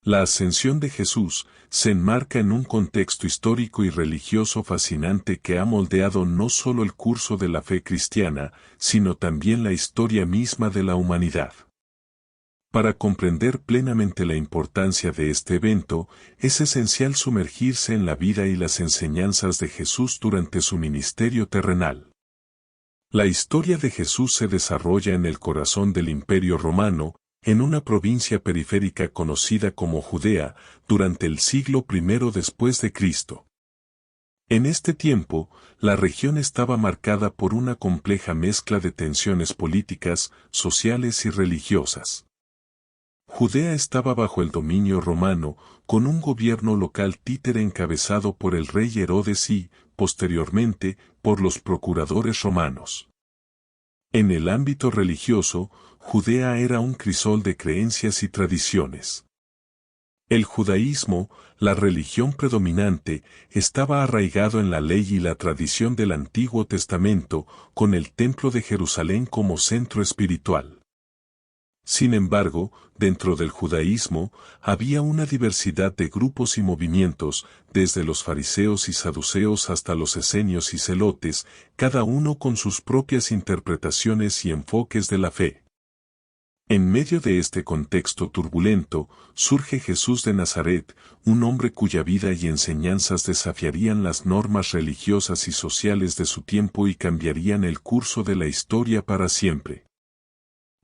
La ascensión de Jesús se enmarca en un contexto histórico y religioso fascinante que ha moldeado no solo el curso de la fe cristiana, sino también la historia misma de la humanidad. Para comprender plenamente la importancia de este evento, es esencial sumergirse en la vida y las enseñanzas de Jesús durante su ministerio terrenal. La historia de Jesús se desarrolla en el corazón del Imperio Romano, en una provincia periférica conocida como Judea, durante el siglo I después de Cristo. En este tiempo, la región estaba marcada por una compleja mezcla de tensiones políticas, sociales y religiosas. Judea estaba bajo el dominio romano, con un gobierno local títere encabezado por el rey Herodes y, posteriormente, por los procuradores romanos. En el ámbito religioso, Judea era un crisol de creencias y tradiciones. El judaísmo, la religión predominante, estaba arraigado en la ley y la tradición del Antiguo Testamento, con el Templo de Jerusalén como centro espiritual. Sin embargo, dentro del judaísmo, había una diversidad de grupos y movimientos, desde los fariseos y saduceos hasta los esenios y celotes, cada uno con sus propias interpretaciones y enfoques de la fe. En medio de este contexto turbulento, surge Jesús de Nazaret, un hombre cuya vida y enseñanzas desafiarían las normas religiosas y sociales de su tiempo y cambiarían el curso de la historia para siempre.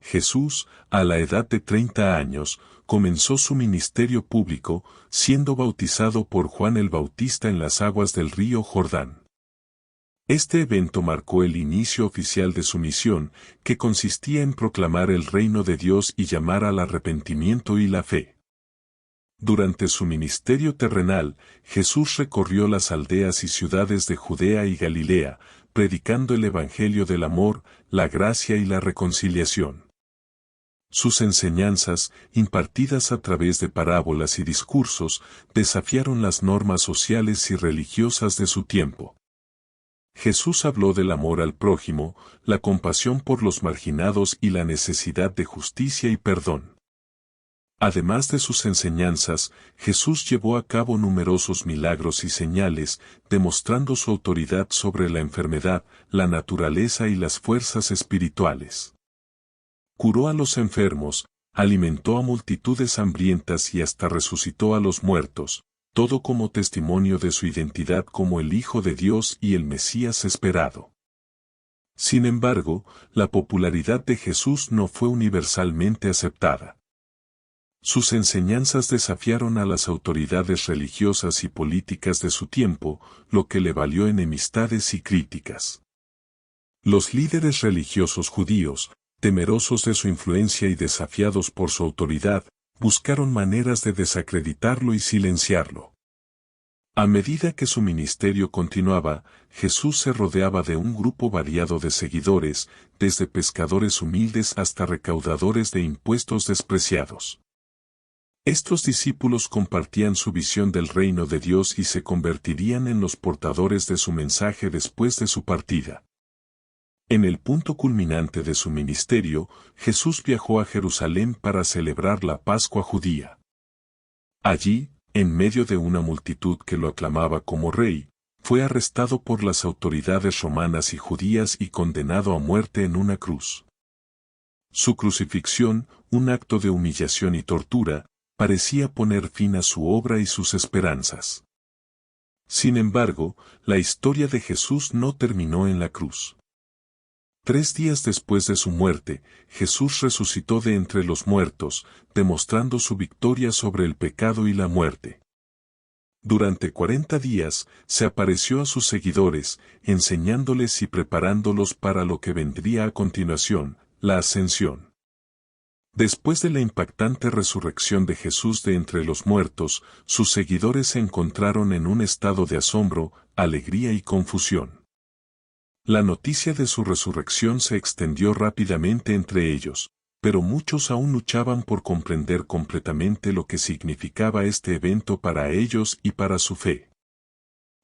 Jesús, a la edad de 30 años, comenzó su ministerio público, siendo bautizado por Juan el Bautista en las aguas del río Jordán. Este evento marcó el inicio oficial de su misión, que consistía en proclamar el reino de Dios y llamar al arrepentimiento y la fe. Durante su ministerio terrenal, Jesús recorrió las aldeas y ciudades de Judea y Galilea, predicando el evangelio del amor, la gracia y la reconciliación. Sus enseñanzas, impartidas a través de parábolas y discursos, desafiaron las normas sociales y religiosas de su tiempo. Jesús habló del amor al prójimo, la compasión por los marginados y la necesidad de justicia y perdón. Además de sus enseñanzas, Jesús llevó a cabo numerosos milagros y señales, demostrando su autoridad sobre la enfermedad, la naturaleza y las fuerzas espirituales. Curó a los enfermos, alimentó a multitudes hambrientas y hasta resucitó a los muertos, todo como testimonio de su identidad como el Hijo de Dios y el Mesías esperado. Sin embargo, la popularidad de Jesús no fue universalmente aceptada. Sus enseñanzas desafiaron a las autoridades religiosas y políticas de su tiempo, lo que le valió enemistades y críticas. Los líderes religiosos judíos, temerosos de su influencia y desafiados por su autoridad, buscaron maneras de desacreditarlo y silenciarlo. A medida que su ministerio continuaba, Jesús se rodeaba de un grupo variado de seguidores, desde pescadores humildes hasta recaudadores de impuestos despreciados. Estos discípulos compartían su visión del reino de Dios y se convertirían en los portadores de su mensaje después de su partida. En el punto culminante de su ministerio, Jesús viajó a Jerusalén para celebrar la Pascua judía. Allí, en medio de una multitud que lo aclamaba como rey, fue arrestado por las autoridades romanas y judías y condenado a muerte en una cruz. Su crucifixión, un acto de humillación y tortura, parecía poner fin a su obra y sus esperanzas. Sin embargo, la historia de Jesús no terminó en la cruz. 3 días después de su muerte, Jesús resucitó de entre los muertos, demostrando su victoria sobre el pecado y la muerte. Durante 40 días, se apareció a sus seguidores, enseñándoles y preparándolos para lo que vendría a continuación, la ascensión. Después de la impactante resurrección de Jesús de entre los muertos, sus seguidores se encontraron en un estado de asombro, alegría y confusión. La noticia de su resurrección se extendió rápidamente entre ellos, pero muchos aún luchaban por comprender completamente lo que significaba este evento para ellos y para su fe.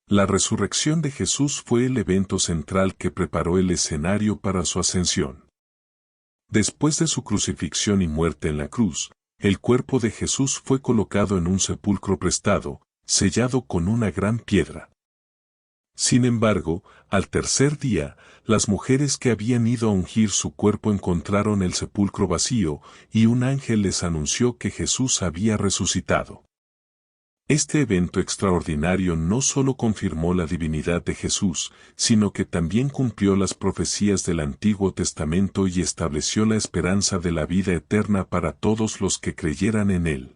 La resurrección de Jesús fue el evento central que preparó el escenario para su ascensión. Después de su crucifixión y muerte en la cruz, El cuerpo de Jesús fue colocado en un sepulcro prestado, sellado con una gran piedra. Sin embargo, al tercer día, las mujeres que habían ido a ungir su cuerpo encontraron el sepulcro vacío, y un ángel les anunció que Jesús había resucitado. Este evento extraordinario no solo confirmó la divinidad de Jesús, sino que también cumplió las profecías del Antiguo Testamento y estableció la esperanza de la vida eterna para todos los que creyeran en él.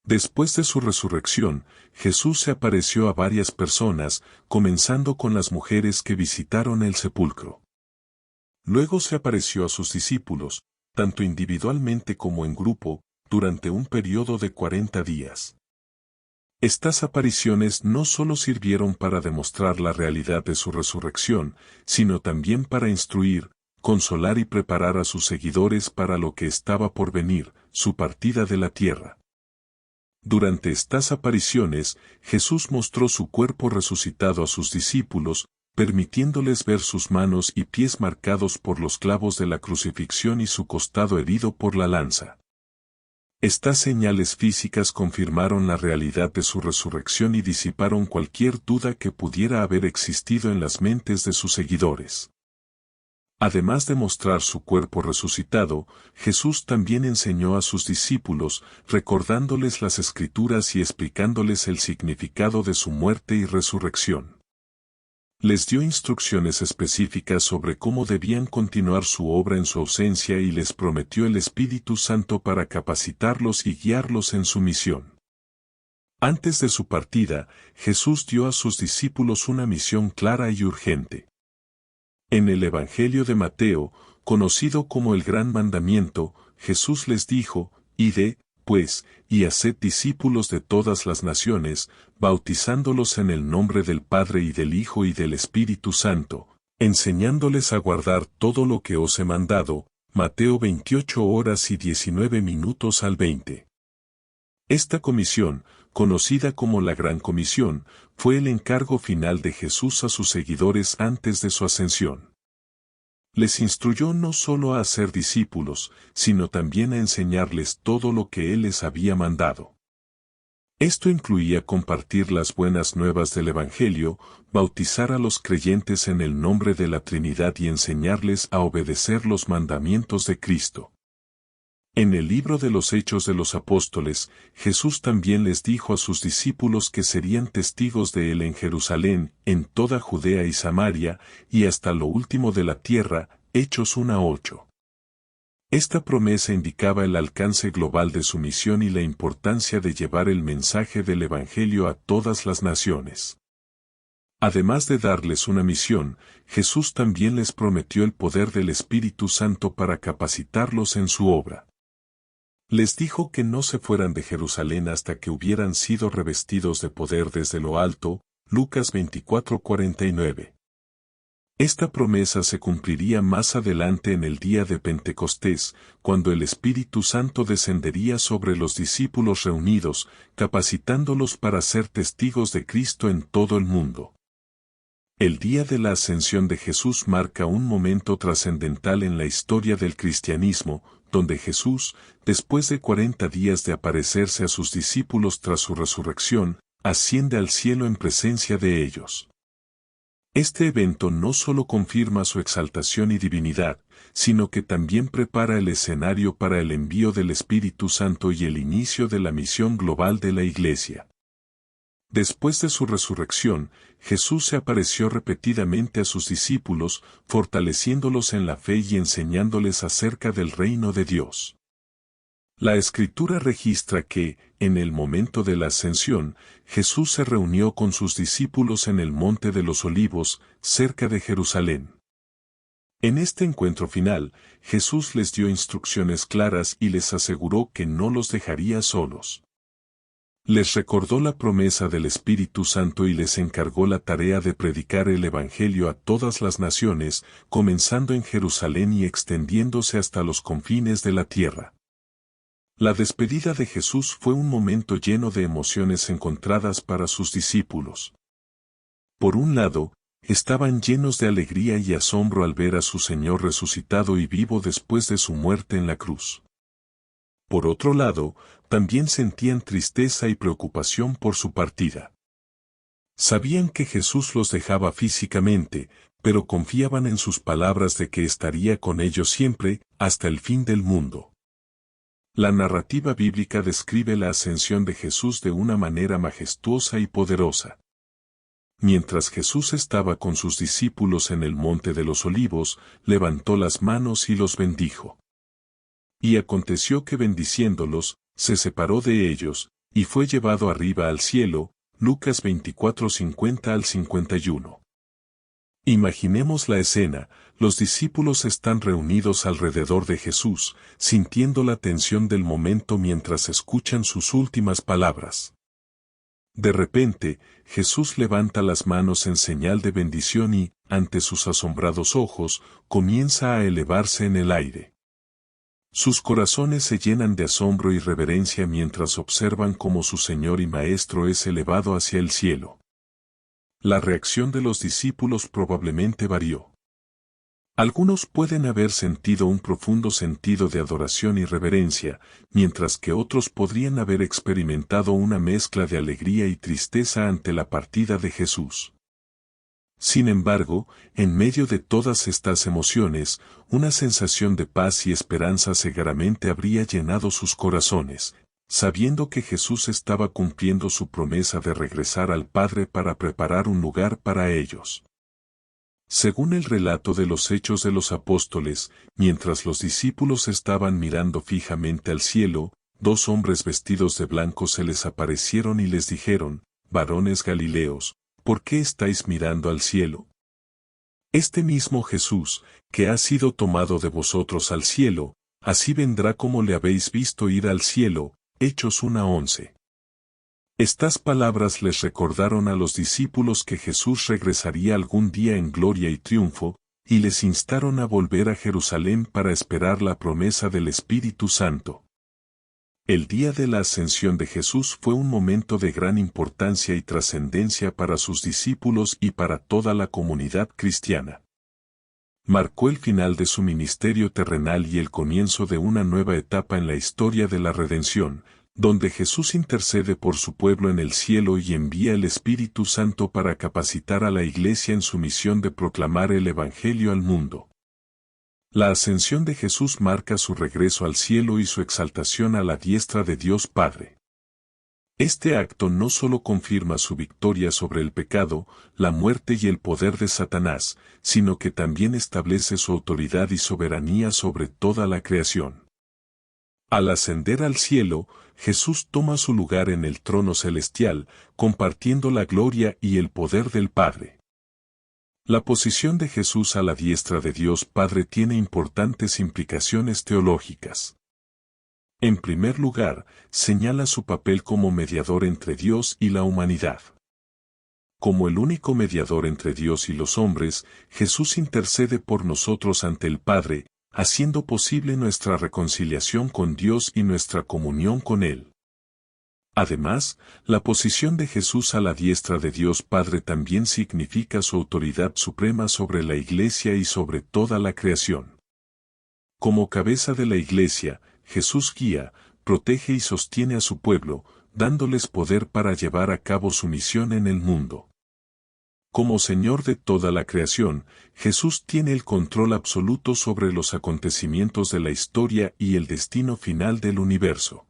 Después de su resurrección, Jesús se apareció a varias personas, comenzando con las mujeres que visitaron el sepulcro. Luego se apareció a sus discípulos, tanto individualmente como en grupo, durante un periodo de 40 días. Estas apariciones no solo sirvieron para demostrar la realidad de su resurrección, sino también para instruir, consolar y preparar a sus seguidores para lo que estaba por venir, su partida de la tierra. Durante estas apariciones, Jesús mostró su cuerpo resucitado a sus discípulos, permitiéndoles ver sus manos y pies marcados por los clavos de la crucifixión y su costado herido por la lanza. Estas señales físicas confirmaron la realidad de su resurrección y disiparon cualquier duda que pudiera haber existido en las mentes de sus seguidores. Además de mostrar su cuerpo resucitado, Jesús también enseñó a sus discípulos, recordándoles las Escrituras y explicándoles el significado de su muerte y resurrección. Les dio instrucciones específicas sobre cómo debían continuar su obra en su ausencia y les prometió el Espíritu Santo para capacitarlos y guiarlos en su misión. Antes de su partida, Jesús dio a sus discípulos una misión clara y urgente. En el Evangelio de Mateo, conocido como el Gran Mandamiento, Jesús les dijo: «Id, pues, y haced discípulos de todas las naciones, bautizándolos en el nombre del Padre y del Hijo y del Espíritu Santo, enseñándoles a guardar todo lo que os he mandado». Mateo 28:19 al 20. Esta comisión, conocida como la Gran Comisión, fue el encargo final de Jesús a sus seguidores antes de su ascensión. Les instruyó no solo a hacer discípulos, sino también a enseñarles todo lo que Él les había mandado. Esto incluía compartir las buenas nuevas del Evangelio, bautizar a los creyentes en el nombre de la Trinidad y enseñarles a obedecer los mandamientos de Cristo. En el libro de los Hechos de los Apóstoles, Jesús también les dijo a sus discípulos que serían testigos de Él en Jerusalén, en toda Judea y Samaria, y hasta lo último de la tierra, Hechos 1:8. Esta promesa indicaba el alcance global de su misión y la importancia de llevar el mensaje del Evangelio a todas las naciones. Además de darles una misión, Jesús también les prometió el poder del Espíritu Santo para capacitarlos en su obra. Les dijo que no se fueran de Jerusalén hasta que hubieran sido revestidos de poder desde lo alto, Lucas 24:49. Esta promesa se cumpliría más adelante en el día de Pentecostés, cuando el Espíritu Santo descendería sobre los discípulos reunidos, capacitándolos para ser testigos de Cristo en todo el mundo. El día de la ascensión de Jesús marca un momento trascendental en la historia del cristianismo, donde Jesús, después de 40 días de aparecerse a sus discípulos tras su resurrección, asciende al cielo en presencia de ellos. Este evento no solo confirma su exaltación y divinidad, sino que también prepara el escenario para el envío del Espíritu Santo y el inicio de la misión global de la Iglesia. Después de su resurrección, Jesús se apareció repetidamente a sus discípulos, fortaleciéndolos en la fe y enseñándoles acerca del reino de Dios. La Escritura registra que, en el momento de la ascensión, Jesús se reunió con sus discípulos en el Monte de los Olivos, cerca de Jerusalén. En este encuentro final, Jesús les dio instrucciones claras y les aseguró que no los dejaría solos. Les recordó la promesa del Espíritu Santo y les encargó la tarea de predicar el Evangelio a todas las naciones, comenzando en Jerusalén y extendiéndose hasta los confines de la tierra. La despedida de Jesús fue un momento lleno de emociones encontradas para sus discípulos. Por un lado, estaban llenos de alegría y asombro al ver a su Señor resucitado y vivo después de su muerte en la cruz. Por otro lado, también sentían tristeza y preocupación por su partida. Sabían que Jesús los dejaba físicamente, pero confiaban en sus palabras de que estaría con ellos siempre, hasta el fin del mundo. La narrativa bíblica describe la ascensión de Jesús de una manera majestuosa y poderosa. Mientras Jesús estaba con sus discípulos en el Monte de los Olivos, levantó las manos y los bendijo. Y aconteció que bendiciéndolos, se separó de ellos, y fue llevado arriba al cielo. Lucas 24:50 al 51. Imaginemos la escena, los discípulos están reunidos alrededor de Jesús, sintiendo la tensión del momento mientras escuchan sus últimas palabras. De repente, Jesús levanta las manos en señal de bendición y, ante sus asombrados ojos, comienza a elevarse en el aire. Sus corazones se llenan de asombro y reverencia mientras observan cómo su Señor y Maestro es elevado hacia el cielo. La reacción de los discípulos probablemente varió. Algunos pueden haber sentido un profundo sentido de adoración y reverencia, mientras que otros podrían haber experimentado una mezcla de alegría y tristeza ante la partida de Jesús. Sin embargo, en medio de todas estas emociones, una sensación de paz y esperanza seguramente habría llenado sus corazones, sabiendo que Jesús estaba cumpliendo su promesa de regresar al Padre para preparar un lugar para ellos. Según el relato de los Hechos de los Apóstoles, mientras los discípulos estaban mirando fijamente al cielo, 2 hombres vestidos de blanco se les aparecieron y les dijeron: «Varones Galileos, ¿por qué estáis mirando al cielo? Este mismo Jesús, que ha sido tomado de vosotros al cielo, así vendrá como le habéis visto ir al cielo». Hechos 1:11. Estas palabras les recordaron a los discípulos que Jesús regresaría algún día en gloria y triunfo, y les instaron a volver a Jerusalén para esperar la promesa del Espíritu Santo. El día de la ascensión de Jesús fue un momento de gran importancia y trascendencia para sus discípulos y para toda la comunidad cristiana. Marcó el final de su ministerio terrenal y el comienzo de una nueva etapa en la historia de la redención, donde Jesús intercede por su pueblo en el cielo y envía el Espíritu Santo para capacitar a la Iglesia en su misión de proclamar el Evangelio al mundo. La ascensión de Jesús marca su regreso al cielo y su exaltación a la diestra de Dios Padre. Este acto no solo confirma su victoria sobre el pecado, la muerte y el poder de Satanás, sino que también establece su autoridad y soberanía sobre toda la creación. Al ascender al cielo, Jesús toma su lugar en el trono celestial, compartiendo la gloria y el poder del Padre. La posición de Jesús a la diestra de Dios Padre tiene importantes implicaciones teológicas. En primer lugar, señala su papel como mediador entre Dios y la humanidad. Como el único mediador entre Dios y los hombres, Jesús intercede por nosotros ante el Padre, haciendo posible nuestra reconciliación con Dios y nuestra comunión con Él. Además, la posición de Jesús a la diestra de Dios Padre también significa su autoridad suprema sobre la Iglesia y sobre toda la creación. Como cabeza de la Iglesia, Jesús guía, protege y sostiene a su pueblo, dándoles poder para llevar a cabo su misión en el mundo. Como Señor de toda la creación, Jesús tiene el control absoluto sobre los acontecimientos de la historia y el destino final del universo.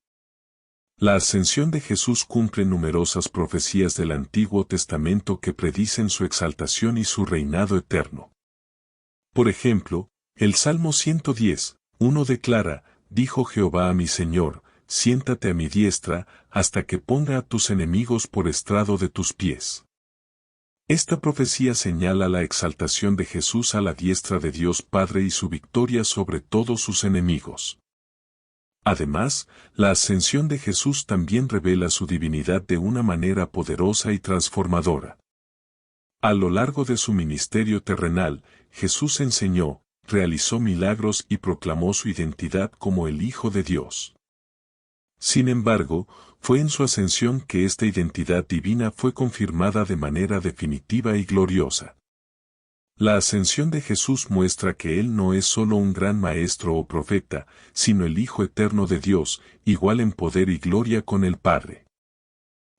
La ascensión de Jesús cumple numerosas profecías del Antiguo Testamento que predicen su exaltación y su reinado eterno. Por ejemplo, el Salmo 110:1 declara: «Dijo Jehová a mi Señor, siéntate a mi diestra, hasta que ponga a tus enemigos por estrado de tus pies». Esta profecía señala la exaltación de Jesús a la diestra de Dios Padre y su victoria sobre todos sus enemigos. Además, la ascensión de Jesús también revela su divinidad de una manera poderosa y transformadora. A lo largo de su ministerio terrenal, Jesús enseñó, realizó milagros y proclamó su identidad como el Hijo de Dios. Sin embargo, fue en su ascensión que esta identidad divina fue confirmada de manera definitiva y gloriosa. La ascensión de Jesús muestra que Él no es solo un gran maestro o profeta, sino el Hijo eterno de Dios, igual en poder y gloria con el Padre.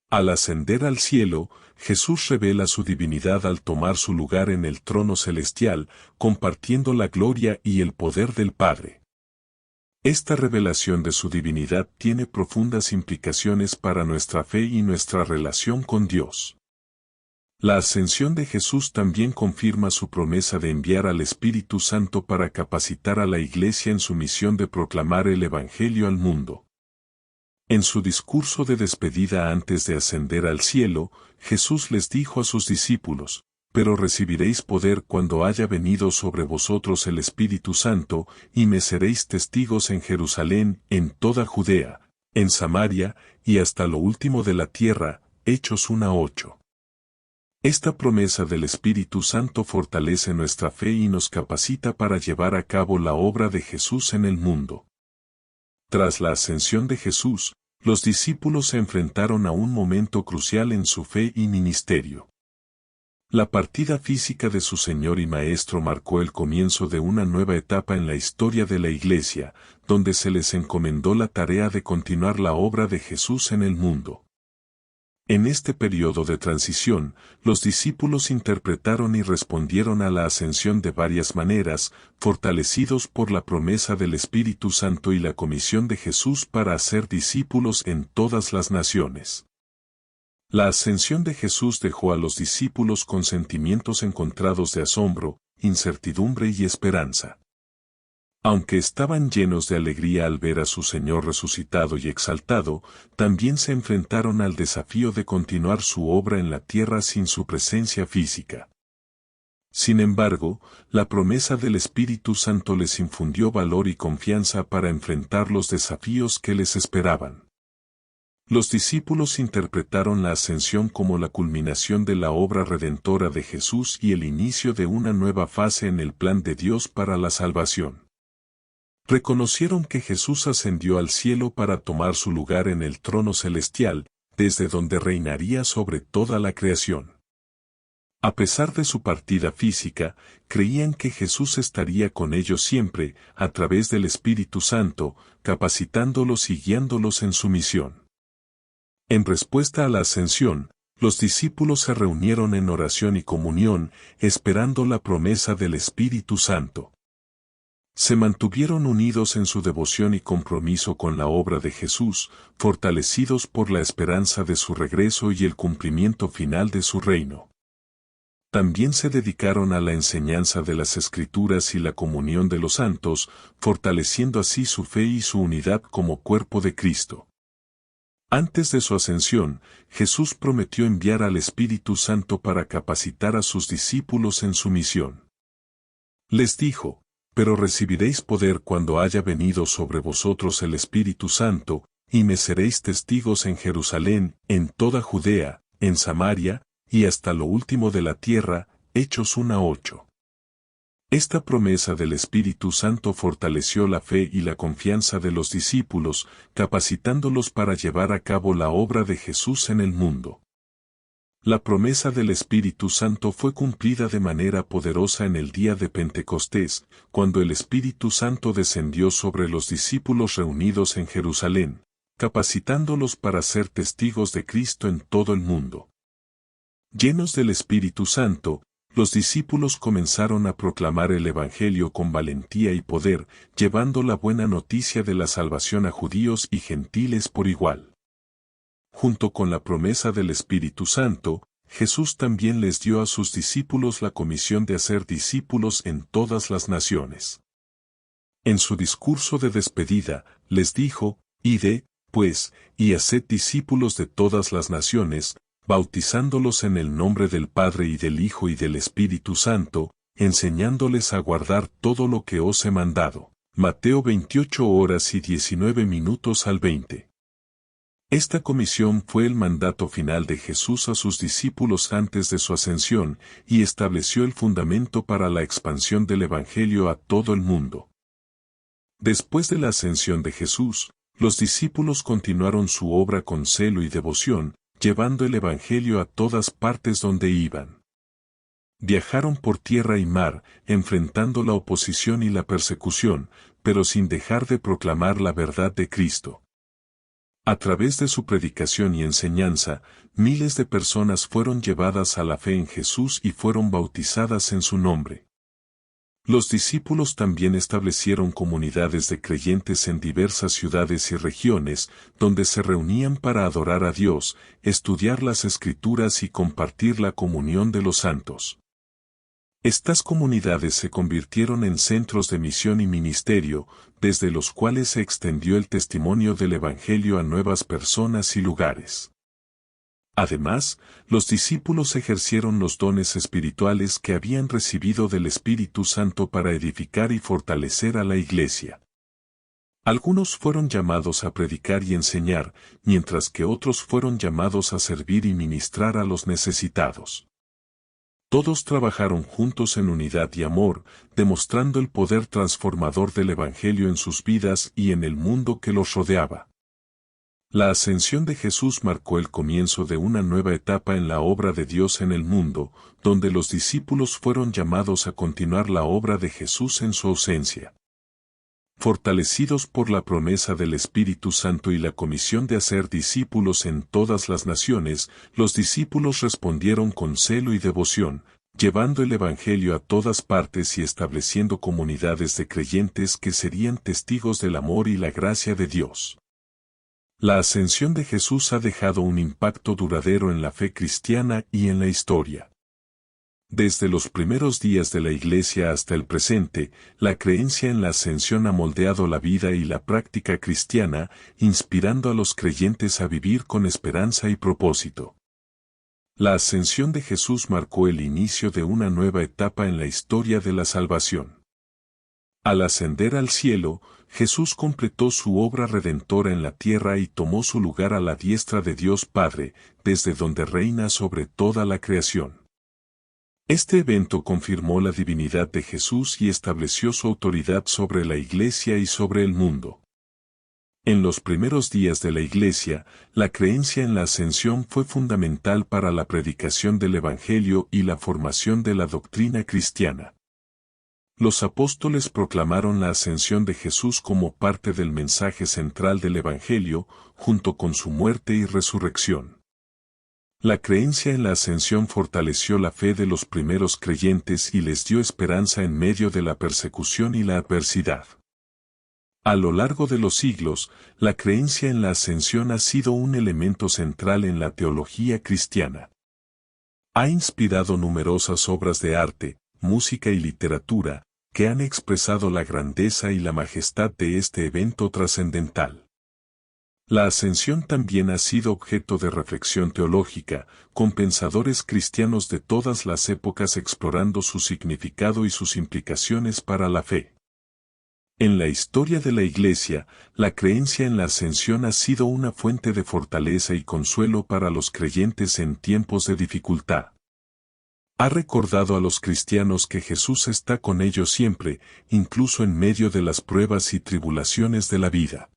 Al ascender al cielo, Jesús revela su divinidad al tomar su lugar en el trono celestial, compartiendo la gloria y el poder del Padre. Esta revelación de su divinidad tiene profundas implicaciones para nuestra fe y nuestra relación con Dios. La ascensión de Jesús también confirma su promesa de enviar al Espíritu Santo para capacitar a la Iglesia en su misión de proclamar el Evangelio al mundo. En su discurso de despedida antes de ascender al cielo, Jesús les dijo a sus discípulos: «Pero recibiréis poder cuando haya venido sobre vosotros el Espíritu Santo, y me seréis testigos en Jerusalén, en toda Judea, en Samaria, y hasta lo último de la tierra». Hechos 1:8. Esta promesa del Espíritu Santo fortalece nuestra fe y nos capacita para llevar a cabo la obra de Jesús en el mundo. Tras la ascensión de Jesús, los discípulos se enfrentaron a un momento crucial en su fe y ministerio. La partida física de su Señor y Maestro marcó el comienzo de una nueva etapa en la historia de la Iglesia, donde se les encomendó la tarea de continuar la obra de Jesús en el mundo. En este periodo de transición, los discípulos interpretaron y respondieron a la ascensión de varias maneras, fortalecidos por la promesa del Espíritu Santo y la comisión de Jesús para hacer discípulos en todas las naciones. La ascensión de Jesús dejó a los discípulos con sentimientos encontrados de asombro, incertidumbre y esperanza. Aunque estaban llenos de alegría al ver a su Señor resucitado y exaltado, también se enfrentaron al desafío de continuar su obra en la tierra sin su presencia física. Sin embargo, la promesa del Espíritu Santo les infundió valor y confianza para enfrentar los desafíos que les esperaban. Los discípulos interpretaron la ascensión como la culminación de la obra redentora de Jesús y el inicio de una nueva fase en el plan de Dios para la salvación. Reconocieron que Jesús ascendió al cielo para tomar su lugar en el trono celestial, desde donde reinaría sobre toda la creación. A pesar de su partida física, creían que Jesús estaría con ellos siempre, a través del Espíritu Santo, capacitándolos y guiándolos en su misión. En respuesta a la ascensión, los discípulos se reunieron en oración y comunión, esperando la promesa del Espíritu Santo. Se mantuvieron unidos en su devoción y compromiso con la obra de Jesús, fortalecidos por la esperanza de su regreso y el cumplimiento final de su reino. También se dedicaron a la enseñanza de las Escrituras y la comunión de los santos, fortaleciendo así su fe y su unidad como cuerpo de Cristo. Antes de su ascensión, Jesús prometió enviar al Espíritu Santo para capacitar a sus discípulos en su misión. Les dijo: «Pero recibiréis poder cuando haya venido sobre vosotros el Espíritu Santo, y me seréis testigos en Jerusalén, en toda Judea, en Samaria, y hasta lo último de la tierra». Hechos 1:8. Esta promesa del Espíritu Santo fortaleció la fe y la confianza de los discípulos, capacitándolos para llevar a cabo la obra de Jesús en el mundo. La promesa del Espíritu Santo fue cumplida de manera poderosa en el día de Pentecostés, cuando el Espíritu Santo descendió sobre los discípulos reunidos en Jerusalén, capacitándolos para ser testigos de Cristo en todo el mundo. Llenos del Espíritu Santo, los discípulos comenzaron a proclamar el Evangelio con valentía y poder, llevando la buena noticia de la salvación a judíos y gentiles por igual. Junto con la promesa del Espíritu Santo, Jesús también les dio a sus discípulos la comisión de hacer discípulos en todas las naciones. En su discurso de despedida, les dijo: «Id, pues, y haced discípulos de todas las naciones, bautizándolos en el nombre del Padre y del Hijo y del Espíritu Santo, enseñándoles a guardar todo lo que os he mandado». Mateo 28:19 al 20. Esta comisión fue el mandato final de Jesús a sus discípulos antes de su ascensión, y estableció el fundamento para la expansión del Evangelio a todo el mundo. Después de la ascensión de Jesús, los discípulos continuaron su obra con celo y devoción, llevando el Evangelio a todas partes donde iban. Viajaron por tierra y mar, enfrentando la oposición y la persecución, pero sin dejar de proclamar la verdad de Cristo. A través de su predicación y enseñanza, miles de personas fueron llevadas a la fe en Jesús y fueron bautizadas en su nombre. Los discípulos también establecieron comunidades de creyentes en diversas ciudades y regiones, donde se reunían para adorar a Dios, estudiar las Escrituras y compartir la comunión de los santos. Estas comunidades se convirtieron en centros de misión y ministerio, desde los cuales se extendió el testimonio del Evangelio a nuevas personas y lugares. Además, los discípulos ejercieron los dones espirituales que habían recibido del Espíritu Santo para edificar y fortalecer a la Iglesia. Algunos fueron llamados a predicar y enseñar, mientras que otros fueron llamados a servir y ministrar a los necesitados. Todos trabajaron juntos en unidad y amor, demostrando el poder transformador del Evangelio en sus vidas y en el mundo que los rodeaba. La ascensión de Jesús marcó el comienzo de una nueva etapa en la obra de Dios en el mundo, donde los discípulos fueron llamados a continuar la obra de Jesús en su ausencia. Fortalecidos por la promesa del Espíritu Santo y la comisión de hacer discípulos en todas las naciones, los discípulos respondieron con celo y devoción, llevando el Evangelio a todas partes y estableciendo comunidades de creyentes que serían testigos del amor y la gracia de Dios. La ascensión de Jesús ha dejado un impacto duradero en la fe cristiana y en la historia. Desde los primeros días de la Iglesia hasta el presente, la creencia en la ascensión ha moldeado la vida y la práctica cristiana, inspirando a los creyentes a vivir con esperanza y propósito. La ascensión de Jesús marcó el inicio de una nueva etapa en la historia de la salvación. Al ascender al cielo, Jesús completó su obra redentora en la tierra y tomó su lugar a la diestra de Dios Padre, desde donde reina sobre toda la creación. Este evento confirmó la divinidad de Jesús y estableció su autoridad sobre la Iglesia y sobre el mundo. En los primeros días de la Iglesia, la creencia en la ascensión fue fundamental para la predicación del Evangelio y la formación de la doctrina cristiana. Los apóstoles proclamaron la ascensión de Jesús como parte del mensaje central del Evangelio, junto con su muerte y resurrección. La creencia en la ascensión fortaleció la fe de los primeros creyentes y les dio esperanza en medio de la persecución y la adversidad. A lo largo de los siglos, la creencia en la ascensión ha sido un elemento central en la teología cristiana. Ha inspirado numerosas obras de arte, música y literatura, que han expresado la grandeza y la majestad de este evento trascendental. La ascensión también ha sido objeto de reflexión teológica, con pensadores cristianos de todas las épocas explorando su significado y sus implicaciones para la fe. En la historia de la Iglesia, la creencia en la ascensión ha sido una fuente de fortaleza y consuelo para los creyentes en tiempos de dificultad. Ha recordado a los cristianos que Jesús está con ellos siempre, incluso en medio de las pruebas y tribulaciones de la vida.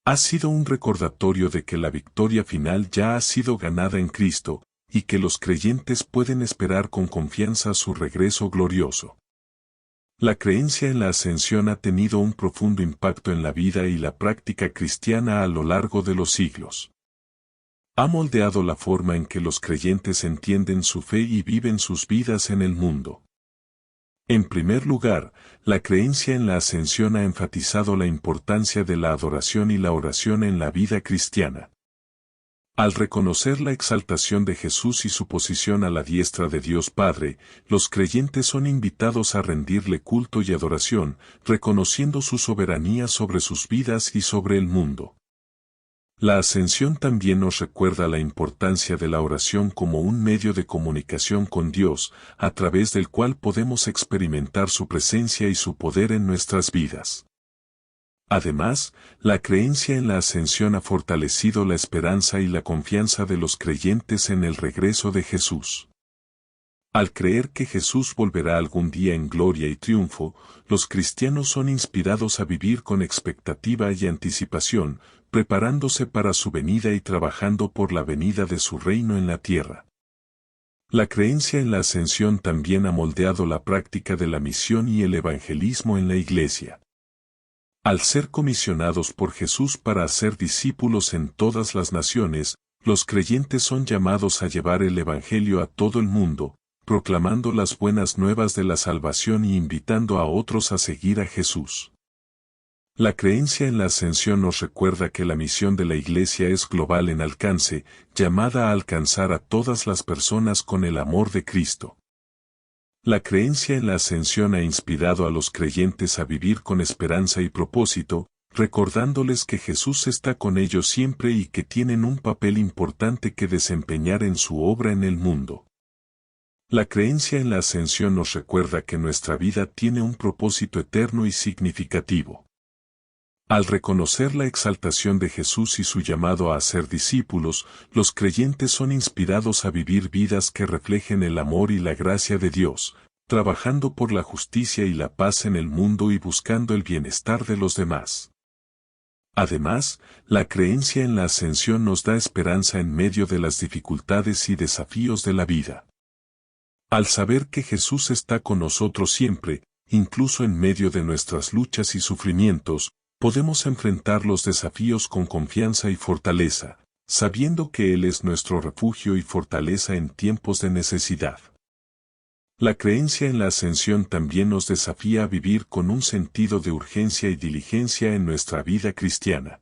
Ha sido un recordatorio de que la victoria final ya ha sido ganada en Cristo, y que los creyentes pueden esperar con confianza su regreso glorioso. La creencia en la ascensión ha tenido un profundo impacto en la vida y la práctica cristiana a lo largo de los siglos. Ha moldeado la forma en que los creyentes entienden su fe y viven sus vidas en el mundo. En primer lugar, la creencia en la ascensión ha enfatizado la importancia de la adoración y la oración en la vida cristiana. Al reconocer la exaltación de Jesús y su posición a la diestra de Dios Padre, los creyentes son invitados a rendirle culto y adoración, reconociendo su soberanía sobre sus vidas y sobre el mundo. La ascensión también nos recuerda la importancia de la oración como un medio de comunicación con Dios, a través del cual podemos experimentar su presencia y su poder en nuestras vidas. Además, la creencia en la ascensión ha fortalecido la esperanza y la confianza de los creyentes en el regreso de Jesús. Al creer que Jesús volverá algún día en gloria y triunfo, los cristianos son inspirados a vivir con expectativa y anticipación, preparándose para su venida y trabajando por la venida de su reino en la tierra. La creencia en la ascensión también ha moldeado la práctica de la misión y el evangelismo en la Iglesia. Al ser comisionados por Jesús para hacer discípulos en todas las naciones, los creyentes son llamados a llevar el Evangelio a todo el mundo, proclamando las buenas nuevas de la salvación y invitando a otros a seguir a Jesús. La creencia en la ascensión nos recuerda que la misión de la Iglesia es global en alcance, llamada a alcanzar a todas las personas con el amor de Cristo. La creencia en la ascensión ha inspirado a los creyentes a vivir con esperanza y propósito, recordándoles que Jesús está con ellos siempre y que tienen un papel importante que desempeñar en su obra en el mundo. La creencia en la ascensión nos recuerda que nuestra vida tiene un propósito eterno y significativo. Al reconocer la exaltación de Jesús y su llamado a ser discípulos, los creyentes son inspirados a vivir vidas que reflejen el amor y la gracia de Dios, trabajando por la justicia y la paz en el mundo y buscando el bienestar de los demás. Además, la creencia en la ascensión nos da esperanza en medio de las dificultades y desafíos de la vida. Al saber que Jesús está con nosotros siempre, incluso en medio de nuestras luchas y sufrimientos, podemos enfrentar los desafíos con confianza y fortaleza, sabiendo que Él es nuestro refugio y fortaleza en tiempos de necesidad. La creencia en la ascensión también nos desafía a vivir con un sentido de urgencia y diligencia en nuestra vida cristiana.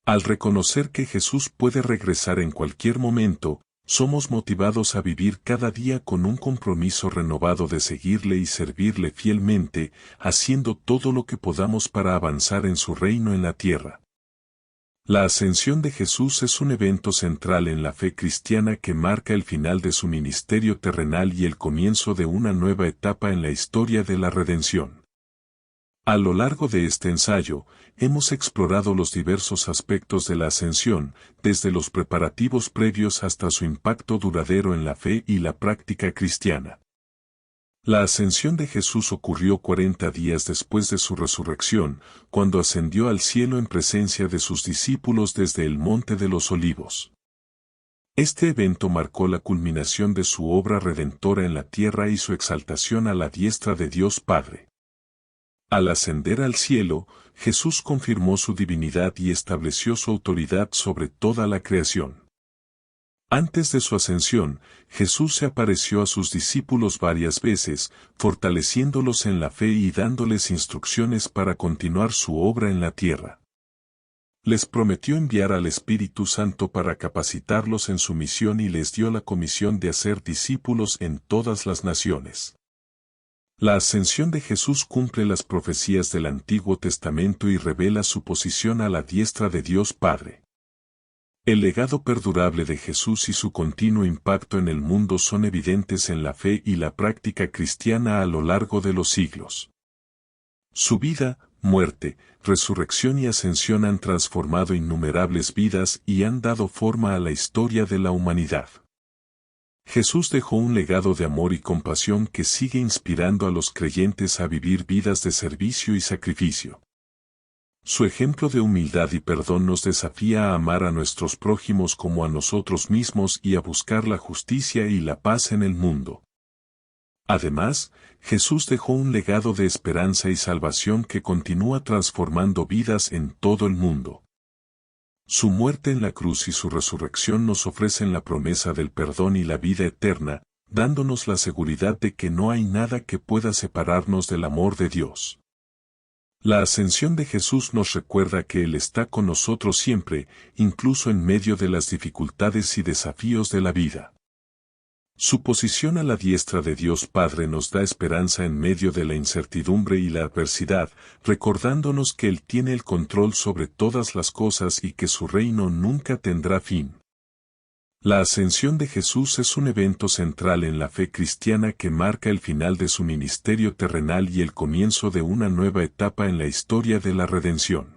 Al reconocer que Jesús puede regresar en cualquier momento, somos motivados a vivir cada día con un compromiso renovado de seguirle y servirle fielmente, haciendo todo lo que podamos para avanzar en su reino en la tierra. La ascensión de Jesús es un evento central en la fe cristiana que marca el final de su ministerio terrenal y el comienzo de una nueva etapa en la historia de la redención. A lo largo de este ensayo, hemos explorado los diversos aspectos de la ascensión, desde los preparativos previos hasta su impacto duradero en la fe y la práctica cristiana. La ascensión de Jesús ocurrió 40 días después de su resurrección, cuando ascendió al cielo en presencia de sus discípulos desde el Monte de los Olivos. Este evento marcó la culminación de su obra redentora en la tierra y su exaltación a la diestra de Dios Padre. Al ascender al cielo, Jesús confirmó su divinidad y estableció su autoridad sobre toda la creación. Antes de su ascensión, Jesús se apareció a sus discípulos varias veces, fortaleciéndolos en la fe y dándoles instrucciones para continuar su obra en la tierra. Les prometió enviar al Espíritu Santo para capacitarlos en su misión y les dio la comisión de hacer discípulos en todas las naciones. La ascensión de Jesús cumple las profecías del Antiguo Testamento y revela su posición a la diestra de Dios Padre. El legado perdurable de Jesús y su continuo impacto en el mundo son evidentes en la fe y la práctica cristiana a lo largo de los siglos. Su vida, muerte, resurrección y ascensión han transformado innumerables vidas y han dado forma a la historia de la humanidad. Jesús dejó un legado de amor y compasión que sigue inspirando a los creyentes a vivir vidas de servicio y sacrificio. Su ejemplo de humildad y perdón nos desafía a amar a nuestros prójimos como a nosotros mismos y a buscar la justicia y la paz en el mundo. Además, Jesús dejó un legado de esperanza y salvación que continúa transformando vidas en todo el mundo. Su muerte en la cruz y su resurrección nos ofrecen la promesa del perdón y la vida eterna, dándonos la seguridad de que no hay nada que pueda separarnos del amor de Dios. La ascensión de Jesús nos recuerda que Él está con nosotros siempre, incluso en medio de las dificultades y desafíos de la vida. Su posición a la diestra de Dios Padre nos da esperanza en medio de la incertidumbre y la adversidad, recordándonos que Él tiene el control sobre todas las cosas y que su reino nunca tendrá fin. La ascensión de Jesús es un evento central en la fe cristiana que marca el final de su ministerio terrenal y el comienzo de una nueva etapa en la historia de la redención.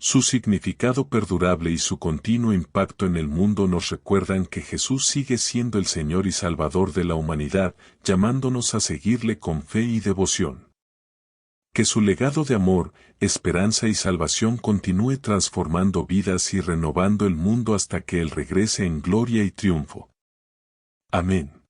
Su significado perdurable y su continuo impacto en el mundo nos recuerdan que Jesús sigue siendo el Señor y Salvador de la humanidad, llamándonos a seguirle con fe y devoción. Que su legado de amor, esperanza y salvación continúe transformando vidas y renovando el mundo hasta que Él regrese en gloria y triunfo. Amén.